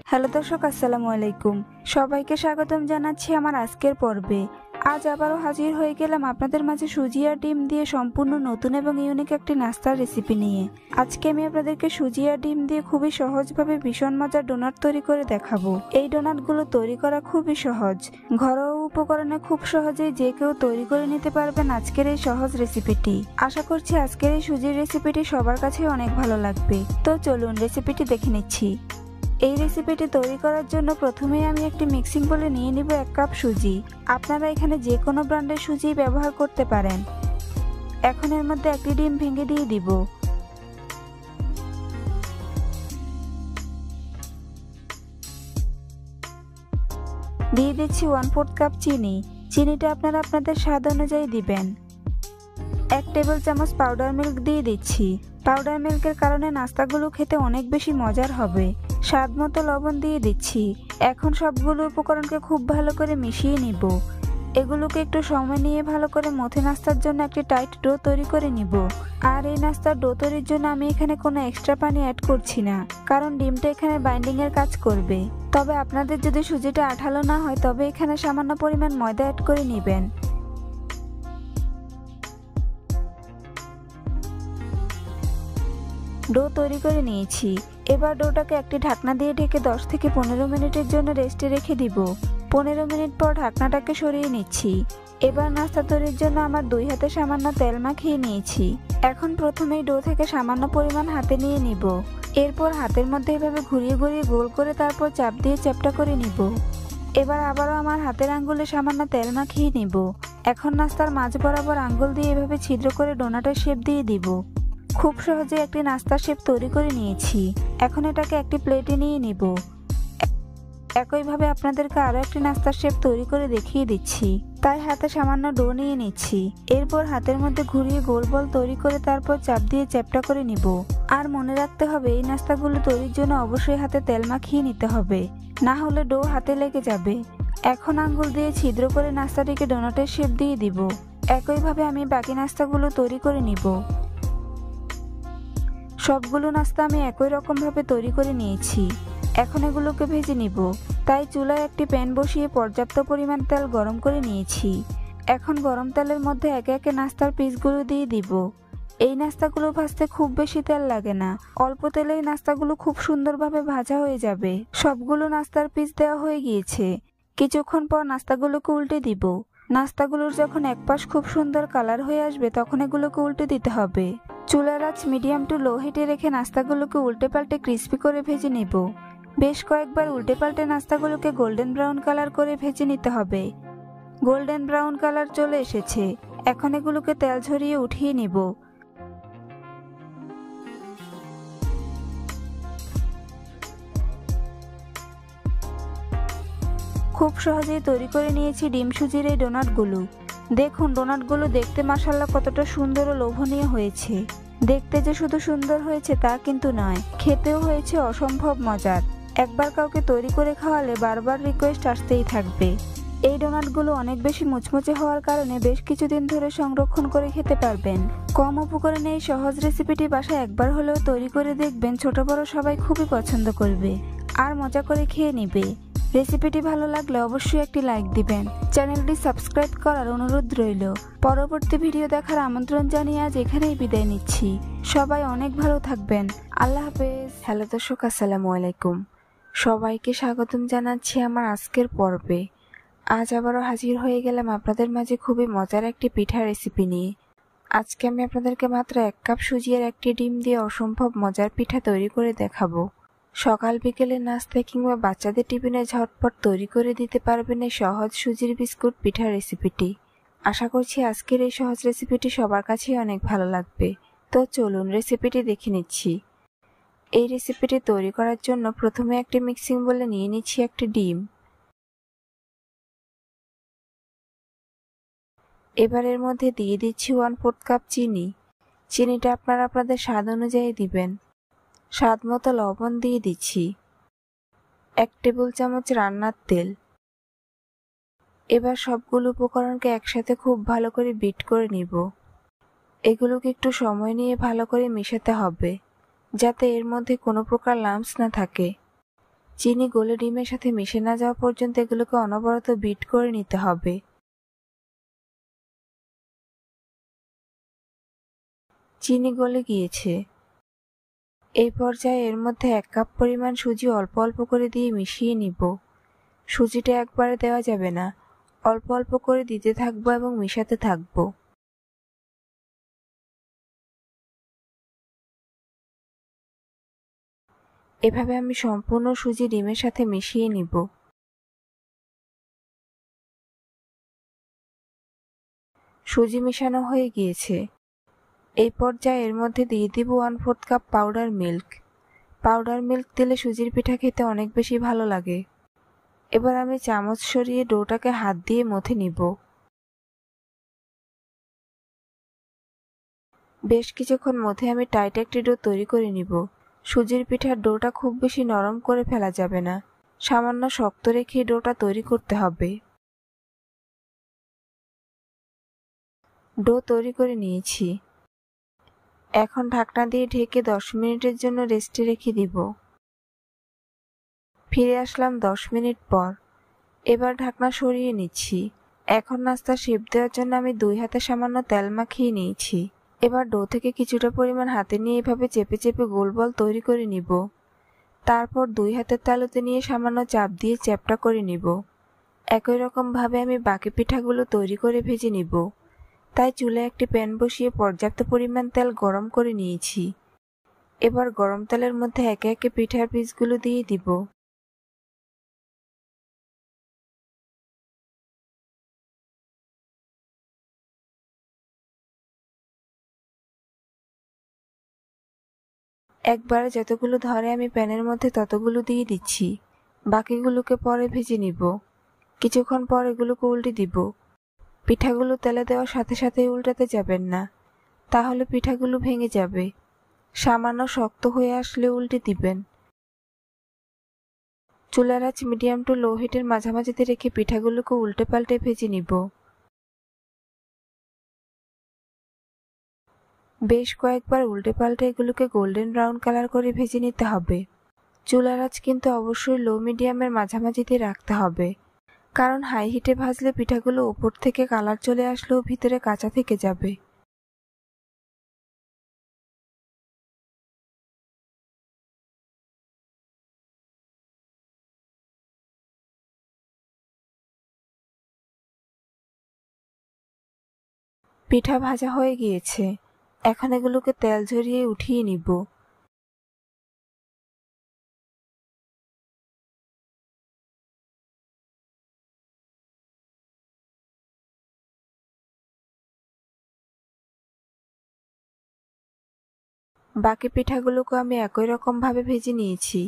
Hello দর্শক, আসসালামু আলাইকুম। সবাইকে স্বাগতম জানাচ্ছি আমার আজকের পর্বে। আজ আবারও হাজির হয়ে গেলাম আপনাদের মাঝে সুজি আর ডিম দিয়ে সম্পূর্ণ নতুন এবং ইউনিক একটি নাস্তার রেসিপি নিয়ে। আজকে আমি আপনাদেরকে সুজি আর ডিম দিয়ে খুবই সহজভাবে ভীষণ মজার ডোনাট তৈরি করে দেখাবো। এই ডোনাটগুলো তৈরি করা খুবই সহজ, ঘরোয়া উপকরণে খুব সহজেই যে কেউ তৈরি করে নিতে পারবেন আজকের এই সহজ রেসিপিটি। আশা করছি আজকের এই সুজির রেসিপিটি সবার কাছে অনেক ভালো লাগবে। তো চলুন রেসিপিটি দেখে নিচ্ছি। এই রেসিপিটি তৈরি করার জন্য প্রথমেই আমি একটি মিক্সিং বলে নিয়ে নিব 1 কাপ সুজি। আপনারা এখানে যে কোনো ব্র্যান্ডের সুজি ব্যবহার করতে পারেন। এখন এর মধ্যে একটি ডিম ভেঙে দিয়ে দিব। দিয়ে দিচ্ছি 1/4 কাপ চিনি। চিনিটা আপনারা আপনাদের স্বাদ অনুযায়ী দিবেন। 1 টেবিল চামচ পাউডার মিল্ক দিয়ে দিচ্ছি। পাউডার মিল্কের কারণে নাস্তাগুলো খেতে অনেক বেশি মজার হবে। স্বাদ মতো লবণ দিয়ে দিচ্ছি। এখন সবগুলো উপকরণকে খুব ভালো করে মিশিয়ে নিব। এগুলোকে একটু সময় নিয়ে ভালো করে মথে নাস্তার জন্য একটি টাইট ডো তৈরি করে নিব। আর এই নাস্তার ডো তৈরির জন্য আমি এখানে কোনো এক্সট্রা পানি অ্যাড করছি না, কারণ ডিমটা এখানে বাইন্ডিং এর কাজ করবে। তবে আপনাদের যদি সুজিটা আঠালো না হয় তবে এখানে সামান্য পরিমাণ ময়দা অ্যাড করে নেবেন। ডো তৈরি করে নিয়েছি। এবার ডোটাকে একটি ঢাকনা দিয়ে ঢেকে 10 থেকে 15 মিনিটের জন্য রেস্টে রেখে দিব। 15 মিনিট পর ঢাকনাটাকে সরিয়ে নিচ্ছি। এবার নাস্তা তৈরির জন্য আমার 2 হাতে সামান্য তেল মাখিয়ে নিয়েছি। এখন প্রথমেই ডো থেকে সামান্য পরিমাণ হাতে নিয়ে নিব। এরপর হাতের মধ্যে এভাবে ঘুরিয়ে ঘুরিয়ে গোল করে তারপর চাপ দিয়ে চ্যাপ্টা করে নিব। এবার আবারও আমার হাতের আঙ্গুলে সামান্য তেল মাখিয়ে নিব। এখন নাস্তার মাঝ বরাবর আঙ্গুল দিয়ে এভাবে ছিদ্র করে ডোনাটের শেপ দিয়ে দিব। খুব সহজে একটি নাস্তার শেপ তৈরি করে নিয়েছি। এখন এটাকে একটি প্লেটে নিয়ে নিব। একইভাবে আপনাদেরকে আরো একটি নাস্তার শেপ তৈরি করে দেখিয়ে দিচ্ছি। তাই হাতে সামান্য ডো নিয়ে নিচ্ছি। এরপর হাতের মধ্যে ঘুরিয়ে গোল বল তৈরি করে তারপর চাপ দিয়ে চ্যাপ্টা করে নিব। আর মনে রাখতে হবে এই নাস্তাগুলো তৈরির জন্য অবশ্যই হাতে তেল মাখিয়ে নিতে হবে, না হলে ডো হাতে লেগে যাবে। এখন আঙ্গুল দিয়ে ছিদ্র করে নাস্তাটিকে ডোনাটের শেপ দিয়ে দিব। একইভাবে আমি বাকি নাস্তাগুলো তৈরি করে নিব। সবগুলো নাস্তা আমি একই রকম ভাবে তৈরি করে নিয়েছি। এখন এগুলোকে ভেজে নিব। তাই চুলায় একটি প্যান বসিয়ে পর্যাপ্ত পরিমাণ তেল গরম করে নিয়েছি। এখন গরম তেলের মধ্যে একে একে নাস্তার পিসগুলো দিয়ে দিব। এই নাস্তাগুলো ভাজতে খুব বেশি তেল লাগে না, অল্প তেলেই নাস্তাগুলো খুব সুন্দরভাবে ভাজা হয়ে যাবে। সবগুলো নাস্তার পিস দেওয়া হয়ে গিয়েছে। কিছুক্ষণ পর নাস্তাগুলোকে উল্টে দিব। নাস্তাগুলোর যখন এক পাশ খুব সুন্দর কালার হয়ে আসবে তখন এগুলোকে উল্টে দিতে হবে। চুলার আঁচ মিডিয়াম টু লো হিটে রেখে নাস্তাগুলোকে উল্টে পাল্টে ক্রিস্পি করে ভেজে নেব। বেশ কয়েকবার উল্টে পাল্টে নাস্তাগুলোকে গোল্ডেন ব্রাউন কালার করে ভেজে নিতে হবে। গোল্ডেন ব্রাউন কালার চলে এসেছে। এখন এগুলোকে তেল ঝরিয়ে উঠিয়ে নিব। খুব সহজেই তৈরি করে নিয়েছি ডিম সুজির এই ডোনাটগুলো। দেখুন ডোনাটগুলো দেখতে মাশাআল্লাহ কতটা সুন্দর ও লোভনীয় হয়েছে। দেখতে যে শুধু সুন্দর হয়েছে তা কিন্তু নয়, খেতেও হয়েছে অসম্ভব মজার। একবার কাউকে তৈরি করে খাওয়ালে বারবার রিকোয়েস্ট আসতেই থাকবে। এই ডোনাটগুলো অনেক বেশি মুচমুচে হওয়ার কারণে বেশ কিছুদিন ধরে সংরক্ষণ করে খেতে পারবেন। কম উপকরণে এই সহজ রেসিপিটি বাসায় একবার হলেও তৈরি করে দেখবেন, ছোট বড় সবাই খুবই পছন্দ করবে আর মজা করে খেয়ে নেবে। রেসিপিটি ভালো লাগলে অবশ্যই একটি লাইক দিবেন। চ্যানেলটি সাবস্ক্রাইব করার অনুরোধ রইল। পরবর্তী ভিডিও দেখার আমন্ত্রণ জানিয়ে আজ এখানেই বিদায় নিচ্ছি। সবাই অনেক ভালো থাকবেন। আল্লাহ হাফেজ। হ্যালো দর্শক, আসসালামু আলাইকুম। সবাইকে স্বাগতম জানাচ্ছি আমার আজকের পর্বে। আজ আবারও হাজির হয়ে গেলাম আপনাদের মাঝে খুবই মজার একটি পিঠা রেসিপি নিয়ে। আজকে আমি আপনাদেরকে মাত্র 1 কাপ সুজি আর একটি ডিম দিয়ে অসম্ভব মজার পিঠা তৈরি করে দেখাবো। সকাল বিকেলের নাস্তায় কিংবা বাচ্চাদের টিফিনে ঝটপট তৈরি করে দিতে পারবেন এই সহজ সুজির বিস্কুট পিঠা রেসিপিটি। আশা করছি আজকের এই সহজ রেসিপিটি সবার কাছেই অনেক ভালো লাগবে। তো চলুন রেসিপিটি দেখে নিচ্ছি। এই রেসিপিটি তৈরি করার জন্য প্রথমে একটি মিক্সিং বলে নিয়ে নিচ্ছি একটি ডিম। এবার এর মধ্যে দিয়ে দিচ্ছি 1/4 কাপ চিনি। চিনিটা আপনারা আপনাদের স্বাদ অনুযায়ী দিবেন। স্বাদ মতো লবণ দিয়ে দিচ্ছি। 1 টেবিল চামচ রান্নার তেল। এবার সবগুলো উপকরণকে একসাথে খুব ভালো করে বিট করে নিব। এগুলোকে একটু সময় নিয়ে ভালো করে মেশাতে হবে। যাতে এর মধ্যে কোনো প্রকার লাম্পস না থাকে। চিনি গলে ডিমের সাথে মিশে না যাওয়া পর্যন্ত এগুলোকে অনবরত বিট করে নিতে হবে। চিনি গলে গিয়েছে। এই পর্যায়ে এর মধ্যে 1 কাপ পরিমাণ সুজি অল্প অল্প করে দিয়ে মিশিয়ে নিব। সুজিটা একবারে দেওয়া যাবে না, অল্প অল্প করে দিতে থাকবো এবং মিশাতে থাকবো। এভাবে আমি সম্পূর্ণ সুজি ডিমের সাথে মিশিয়ে নিব। সুজি মেশানো হয়ে গিয়েছে। এই পর্যায়ে এর মধ্যে দিয়ে দিব 1/4 cup powder milk. Powder milk দিলে সুজির পিঠা খেতে অনেক বেশি ভালো লাগে। এবার আমি চামচ সরিয়ে ডোটাকে হাত দিয়ে মথে নিব। বেশ কিছুক্ষণ মধ্যে আমি টাইট একটি ডো তৈরি করে নিব। সুজির পিঠার ডোটা খুব বেশি নরম করে ফেলা যাবে না, সামান্য শক্ত রেখে ডোটা তৈরি করতে হবে। ডো তৈরি করে নিয়েছি। এখন ঢাকনা দিয়ে ঢেকে 10 মিনিটের জন্য রেস্টে রেখে দিব। ফিরে আসলাম 10 মিনিট পর। এবার ঢাকনা সরিয়ে নিচ্ছি। এখন নাস্তা শেপ দেওয়ার জন্য আমি 2 হাতে সামান্য তেল মাখিয়ে নিয়েছি। এবার ডো থেকে কিছুটা পরিমাণ হাতে নিয়ে এভাবে চেপে চেপে গোল বল তৈরি করে নিব। তারপর 2 হাতের তালুতে নিয়ে সামান্য চাপ দিয়ে চ্যাপ্টা করে নিব। একই রকম ভাবে আমি বাকি পিঠাগুলো তৈরি করে ভেজে নিব। তাই চুলায় একটি প্যান বসিয়ে পর্যাপ্ত পরিমাণ তেল গরম করে নিয়েছি। এবার গরম তেলের মধ্যে একে একে পিঠার পিসগুলো দিয়ে দিব। একবারে যতগুলো ধরে আমি প্যানের মধ্যে ততগুলো দিয়ে দিচ্ছি। বাকিগুলোকে পরে ভেজে নিব। কিছুক্ষণ পর এগুলোকে উল্টে দিব। পিঠাগুলো তেলে দেওয়ার সাথে সাথে উল্টাতে যাবেন না, তাহলে পিঠাগুলো ভেঙে যাবে। সামান্য শক্ত হয়ে আসলে উল্টে দিবেন। চুলার আঁচ মিডিয়াম টু লো হিটের মাঝামাঝিতে রেখে পিঠাগুলোকে উল্টে পাল্টে ভেজে নিব। বেশ কয়েকবার উল্টে পাল্টে এগুলোকে গোল্ডেন ব্রাউন কালার করে ভেজে নিতে হবে। চুলার আঁচ কিন্তু অবশ্যই লো মিডিয়ামের মাঝামাঝিতে রাখতে হবে, কারণ হাই হিটে ভাজলে পিঠাগুলো ওপর থেকে কালার চলে আসলেও ভিতরে কাঁচা থেকে যাবে। পিঠা ভাজা হয়ে গিয়েছে। এখন এগুলোকে তেল ঝরিয়ে উঠিয়ে নিব। বাকি পিঠাগুলোকে আমি একই রকম ভাবে ভেজে নিয়েছি।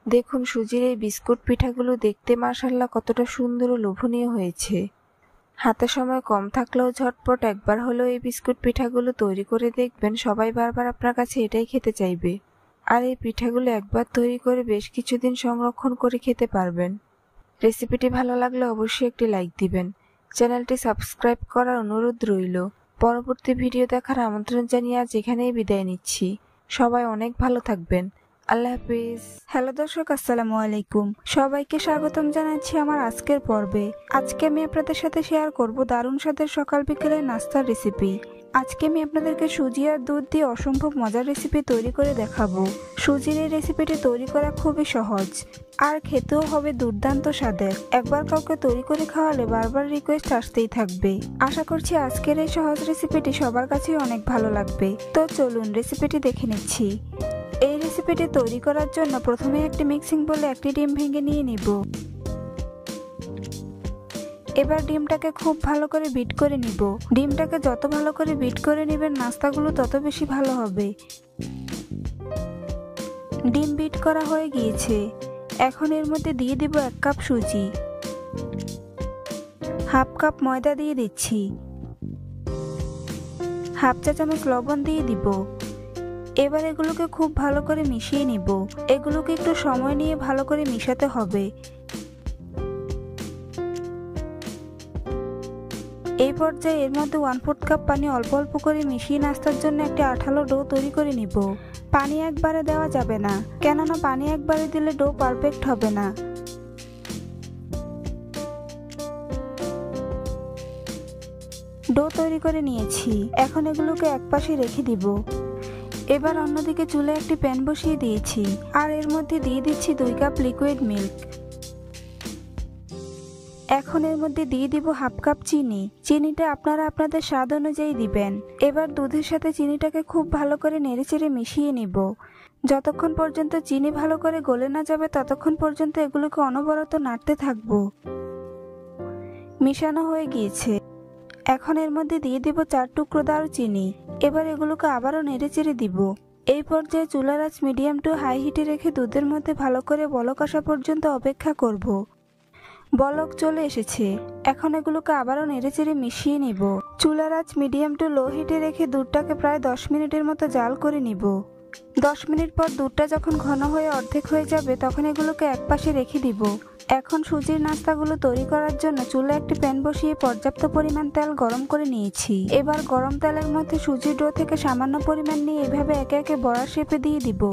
দেখুন সুজির এই বিস্কুট পিঠাগুলো দেখতে মাশাআল্লাহ কতটা সুন্দর ও লোভনীয় হয়েছে। হাতে সময় কম থাকলেও ঝটপট একবার হলেও এই বিস্কুট পিঠাগুলো তৈরি করে দেখবেন, সবাই বারবার আপনার কাছে এটাই খেতে চাইবে। আর এই পিঠাগুলো একবার তৈরি করে বেশ কিছুদিন সংরক্ষণ করে খেতে পারবেন। রেসিপিটি ভালো লাগলে অবশ্যই একটি লাইক দিবেন। চ্যানেলটি সাবস্ক্রাইব করার অনুরোধ রইল। পরবর্তী ভিডিও দেখার আমন্ত্রণ জানিয়ে আজ এখানেই বিদায় নিচ্ছি। সবাই অনেক ভালো থাকবেন। আল্লাহ হাফিজ। হ্যালো দর্শক, আসসালামু আলাইকুম। সবাইকে স্বাগতম জানাচ্ছি আমার আজকের পর্বে। আজকে আমি আপনাদের সাথে শেয়ার করব দারুণ স্বাদের সকাল বিকেলের নাস্তার রেসিপি। আজকে আমি আপনাদেরকে সুজি আর দুধ দিয়ে অসম্ভব মজার রেসিপি তৈরি করে দেখাবো। সুজির এই রেসিপিটি তৈরি করা খুবই সহজ আর খেতেও হবে দুর্দান্ত স্বাদের। একবার কাউকে তৈরি করে খাওয়ালে বারবার রিকোয়েস্ট আসতেই থাকবে। আশা করছি আজকের এই সহজ রেসিপিটি সবার কাছেই অনেক ভালো লাগবে। তো চলুন রেসিপিটি দেখে নিচ্ছি। এই রেসিপিটি তৈরি করার জন্য প্রথমে একটি মিক্সিং বোলে একটি ডিম ভেঙে নিয়ে নিব। এবার ডিমটাকে খুব ভালো করে বিট করে নিব। ডিমটাকে যত ভালো করে বিট করে নেবেন নাস্তাগুলো তত বেশি ভালো হবে। ডিম বিট করা হয়ে গিয়েছে। এখন এর মধ্যে দিয়ে দিব 1 কাপ সুজি, হাফ কাপ ময়দা দিয়ে দিচ্ছি, হাফ চা চামচ লবণ দিয়ে দিব। এবার এগুলোকে খুব ভালো করে মিশিয়ে নিব। এগুলোকে একটু সময় নিয়ে ভালো করে মিশাতে হবে। এই এই পর্যায়ে এর মধ্যে 1/4 কাপ পানি অল্প অল্প করে মিশিয়ে নাস্তার জন্য একটি আঠালো ডো তৈরি করে নিব। পানি একবারে দেওয়া যাবে না, কেননা পানি একবারে দিলে ডো পারফেক্ট হবে না। ডো তৈরি করে নিয়েছি, এখন এগুলোকে একপাশে রেখে দিব। এবার অন্যদিকে চুলায় একটি প্যান বসিয়ে দিয়েছি আর এর মধ্যে দিয়ে দিচ্ছি 2 কাপ লিকুইড মিল্ক। এখন এর মধ্যে দিয়ে দিব 1/2 কাপ চিনি। চিনিটা আপনারা আপনাদের স্বাদ অনুযায়ী দিবেন। এবার দুধের সাথে চিনিটাকে খুব ভালো করে নেড়েচেড়ে মিশিয়ে নিব। যতক্ষণ পর্যন্ত চিনি ভালো করে গলে না যাবে ততক্ষণ পর্যন্ত এগুলোকে অনবরত নাড়তে থাকবো। মিশানো হয়ে গিয়েছে, এখন এর মধ্যে দিয়ে দিব 4 টুকরো দারুচিনি। এবার এগুলোকে আবারও নেড়েচেড়ে দিব। এই পর্যায়ে চুলার আঁচ মিডিয়াম টু হাই হিটে রেখে দুধের মধ্যে ভালো করে বলক আসা পর্যন্ত অপেক্ষা করব। বলক চলে এসেছে, এখন এগুলোকে আবারও নেড়েচেড়ে মিশিয়ে নিব। চুলার আঁচ মিডিয়াম টু লো হিটে রেখে দুধটাকে প্রায় 10 মিনিটের মতো জাল করে নিব। 10 মিনিট পর দুধটা যখন ঘন হয়ে অর্ধেক হয়ে যাবে তখন এগুলোকে একপাশে রেখে দিব। এখন সুজির নাস্তাগুলো তৈরি করার জন্য চুলায় একটি প্যান বসিয়ে পর্যাপ্ত পরিমাণ তেল গরম করে নিয়েছি। এবার গরম তেলের মধ্যে সুজির ডো থেকে সামান্য পরিমাণ নিয়ে এভাবে একে একে বড়া শেপে দিয়ে দিব।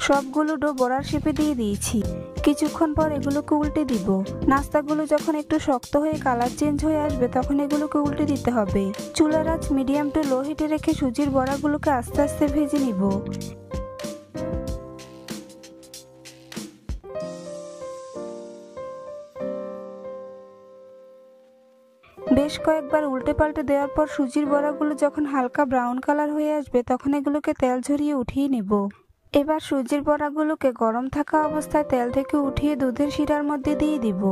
সবগুলো ডো বড়ার শেপে দিয়ে দিয়েছি। কিছুক্ষণ পর এগুলোকে উল্টে দিব। নাস্তাগুলো যখন একটু শক্ত হয়ে কালার চেঞ্জ হয়ে আসবে তখন এগুলোকে উল্টে দিতে হবে। চুলার আঁচ মিডিয়াম টু লো হিটে রেখে সুজির বড়াগুলোকে আস্তে আস্তে ভেজে নিব। বেশ কয়েকবার উল্টে পাল্টে দেওয়ার পর সুজির বড়াগুলো যখন হালকা ব্রাউন কালার হয়ে আসবে তখন এগুলোকে তেল ঝরিয়ে উঠিয়ে নিব। এবার সুজির বড়াগুলোকে গরম থাকা অবস্থায় তেল থেকে উঠিয়ে দুধের শিরার মধ্যে দিয়ে দিব।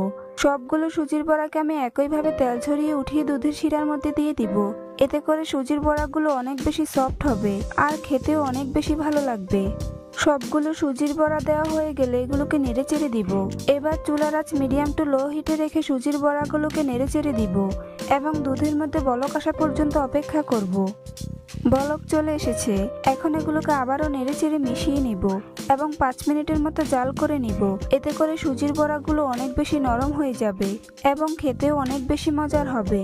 সবগুলো সুজির বড়াকে আমি একইভাবে তেল ঝরিয়ে উঠিয়ে দুধের শিরার মধ্যে দিয়ে দিব। এতে করে সুজির বড়াগুলো অনেক বেশি সফট হবে আর খেতেও অনেক বেশি ভালো লাগবে। সবগুলো সুজির বড়া দেওয়া হয়ে গেলে এগুলোকে নেড়েচেড়ে দিব। এবার চুলার আঁচ মিডিয়াম টু লো হিটে রেখে সুজির বড়াগুলোকে নেড়েচেড়ে দিব এবং দুধের মধ্যে বলক আসা পর্যন্ত অপেক্ষা করব। বলক চলে এসেছে, এখন এগুলোকে আবারও নেড়েচেড়ে মিশিয়ে নিব এবং 5 মিনিটের মতো জাল করে নিব। এতে করে সুজির বড়াগুলো অনেক বেশি নরম হয়ে যাবে এবং খেতেও অনেক বেশি মজার হবে।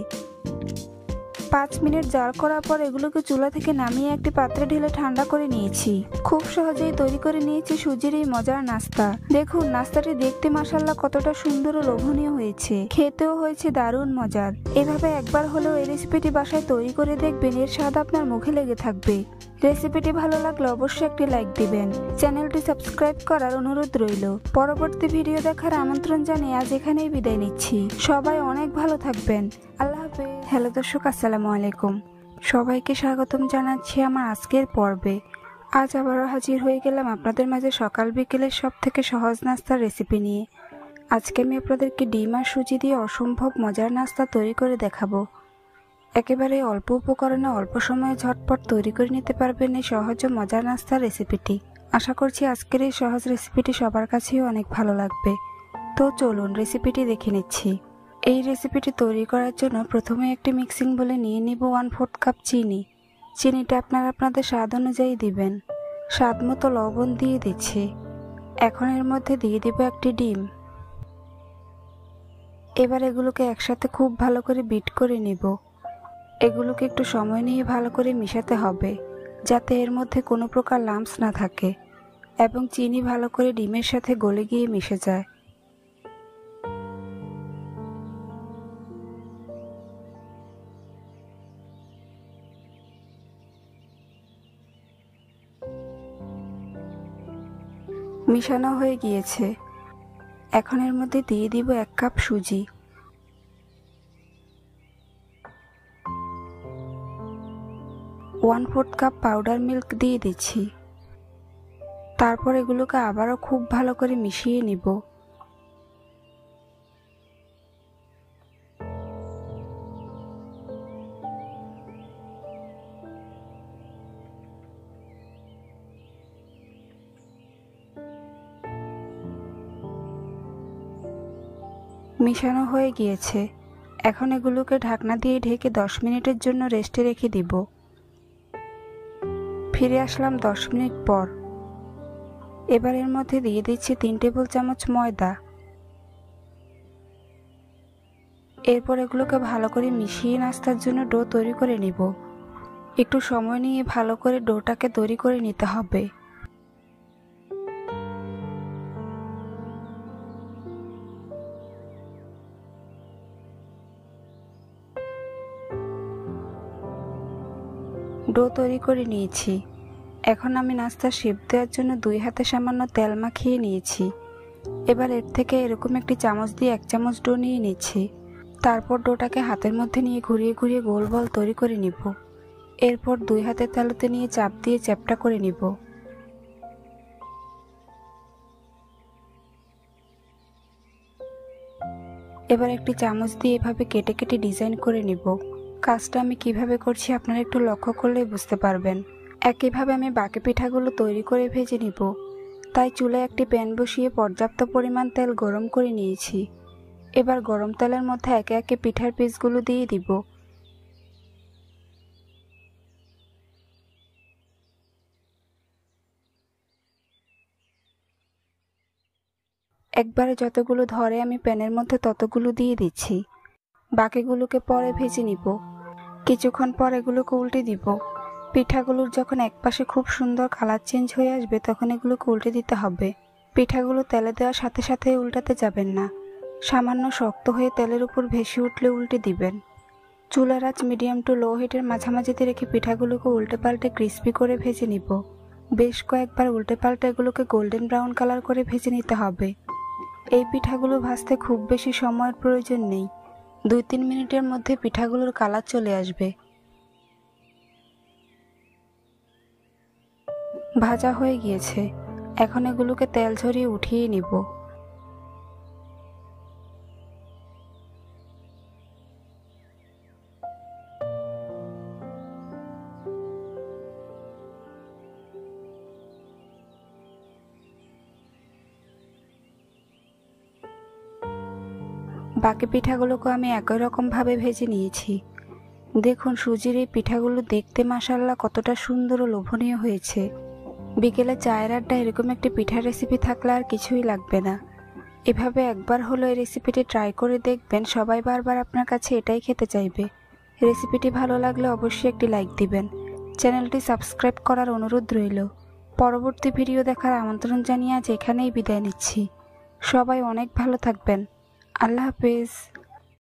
5 মিনিট জাল করার পর এগুলোকে চুলা থেকে নামিয়ে একটি পাত্রে ঢেলে ঠান্ডা করে নিয়েছি। খুব সহজেই তৈরি করে নিয়েছি সুজির এই মজার নাস্তা। দেখুন নাস্তাটি দেখতে মাশাআল্লাহ কতটা সুন্দর ও লোভনীয় হয়েছে, খেতেও হয়েছে দারুণ মজার। এভাবে একবার হলেও এই রেসিপিটি বাসায় তৈরি করে দেখবেন, এর স্বাদ আপনার মুখে লেগে থাকবে। রেসিপিটি ভালো লাগলে অবশ্যই একটি লাইক দিবেন। চ্যানেলটি সাবস্ক্রাইব করার অনুরোধ রইল। পরবর্তী ভিডিও দেখার আমন্ত্রণ জানিয়ে আজ এখানেই বিদায় নিচ্ছি। সবাই অনেক ভালো থাকবেন। আল্লাহ হাফেজ। হ্যালো দর্শক, আসসালামু আলাইকুম। সবাইকে স্বাগতম জানাচ্ছি আমার আজকের পর্বে। আজ আবারও হাজির হয়ে গেলাম আপনাদের মাঝে সকাল বিকেলের সব থেকে সহজ নাস্তার রেসিপি নিয়ে। আজকে আমি আপনাদেরকে ডিম আর সুজি দিয়ে অসম্ভব মজার নাস্তা তৈরি করে দেখাবো। একেবারে অল্প উপকরণে অল্প সময়ে ঝটপট তৈরি করে নিতে পারবেন এই সহজ ও মজার নাস্তার রেসিপিটি। আশা করছি আজকের এই সহজ রেসিপিটি সবার কাছেই অনেক ভালো লাগবে। তো চলুন রেসিপিটি দেখে নিচ্ছি। এই রেসিপিটি তৈরি করার জন্য প্রথমে একটি মিক্সিং বলে নিয়ে নিব 1/4 কাপ চিনি। চিনিটা আপনারা আপনাদের স্বাদ অনুযায়ী দিবেন। স্বাদ মতো লবণ দিয়ে দিচ্ছি। এখন এর মধ্যে দিয়ে দিব একটি ডিম। এবার এগুলোকে একসাথে খুব ভালো করে বিট করে নিব। এগুলোকে একটু সময় নিয়ে ভালো করে মিশাতে হবে যাতে এর মধ্যে কোনো প্রকার লাম্পস না থাকে এবং চিনি ভালো করে ডিমের সাথে গলে গিয়ে মিশে যায়। মিশানো হয়ে গিয়েছে, এখন এর মধ্যে দিয়ে দিব 1 কাপ সুজি। ওয়ান-ফোর্থ কাপ পাউডার মিল্ক দিয়ে দিচ্ছি। তারপর এগুলোকে আবারও খুব ভালো করে মিশিয়ে নিব। মিশানো হয়ে গিয়েছে, এখন এগুলোকে ঢাকনা দিয়ে ঢেকে 10 মিনিটের জন্য রেস্টে রেখে দিব। ফিরে আসলাম 10 মিনিট পর। এবার এর মধ্যে দিয়ে দিচ্ছি 3 টেবিল চামচ ময়দা। এরপর এগুলোকে ভালো করে মিশিয়ে নাস্তার জন্য ডো তৈরি করে নিব। একটু সময় নিয়ে ভালো করে ডোটাকে তৈরি করে নিতে হবে। ডো তৈরি করে নিয়েছি। এখন আমি নাস্তা শেপ দেওয়ার জন্য 2 হাতে সামান্য তেল মাখিয়ে নিয়েছি। এবার এর থেকে এরকম একটি চামচ দিয়ে 1 চামচ ডো নিয়ে নিচ্ছি। তারপর ডোটাকে হাতের মধ্যে নিয়ে ঘুরিয়ে ঘুরিয়ে গোল বল তৈরি করে নিব। এরপর 2 হাতের তালুতে নিয়ে চাপ দিয়ে চ্যাপ্টা করে নিব। এবার একটি চামচ দিয়ে এভাবে কেটে কেটে ডিজাইন করে নিব। কাজটা আমি কিভাবে করছি আপনারা একটু লক্ষ্য করলেই বুঝতে পারবেন। একইভাবে আমি বাকি পিঠাগুলো তৈরি করে ভেজে নিব। তাই চুলায় একটি প্যান বসিয়ে পর্যাপ্ত পরিমাণ তেল গরম করে নিয়েছি। এবার গরম তেলের মধ্যে একে একে পিঠার পিসগুলো দিয়ে দিব। একবারে যতগুলো ধরে আমি প্যানের মধ্যে ততগুলো দিয়ে দিচ্ছি। বাকিগুলোকে পরে ভেজে নিব। কিছুক্ষণ পর এগুলোকে উল্টে দিব। পিঠাগুলোর যখন একপাশে খুব সুন্দর কালার চেঞ্জ হয়ে আসবে তখন এগুলোকে উল্টে দিতে হবে। পিঠাগুলো তেলে দেওয়ার সাথে সাথে উল্টাতে যাবেন না। সামান্য শক্ত হয়ে তেলের উপর ভেসে উঠলে উল্টে দিবেন। চুলার আঁচ মিডিয়াম টু লো হিটের মাঝামাঝিতে রেখে পিঠাগুলোকে উল্টে পাল্টে ক্রিস্পি করে ভেজে নিব। বেশ কয়েকবার উল্টে পাল্টে এগুলোকে গোল্ডেন ব্রাউন কালার করে ভেজে নিতে হবে। এই পিঠাগুলো ভাজতে খুব বেশি সময়ের প্রয়োজন নেই। 2-3 মিনিটের মধ্যে পিঠাগুলোর কালার চলে আসবে। ভাজা হয়ে গিয়েছে। এখন এগুলোকে তেল ঝরিয়ে উঠিয়ে নিব। বাকি পিঠাগুলোকে আমি একই রকমভাবে ভেজে নিয়েছি। দেখুন সুজির এই পিঠাগুলো দেখতে মাশাআল্লাহ কতটা সুন্দর ও লোভনীয় হয়েছে। বিকেলে চায়ের আড্ডা এরকম একটি পিঠার রেসিপি থাকলে আর কিছুই লাগবে না। এভাবে একবার হলো এই রেসিপিটি ট্রাই করে দেখবেন, সবাই বারবার আপনার কাছে এটাই খেতে চাইবে। রেসিপিটি ভালো লাগলে অবশ্যই একটি লাইক দিবেন। চ্যানেলটি সাবস্ক্রাইব করার অনুরোধ রইল। পরবর্তী ভিডিও দেখার আমন্ত্রণ জানিয়ে আজ এখানেই বিদায় নিচ্ছি। সবাই অনেক ভালো থাকবেন। আল্লাহ হাফেজ।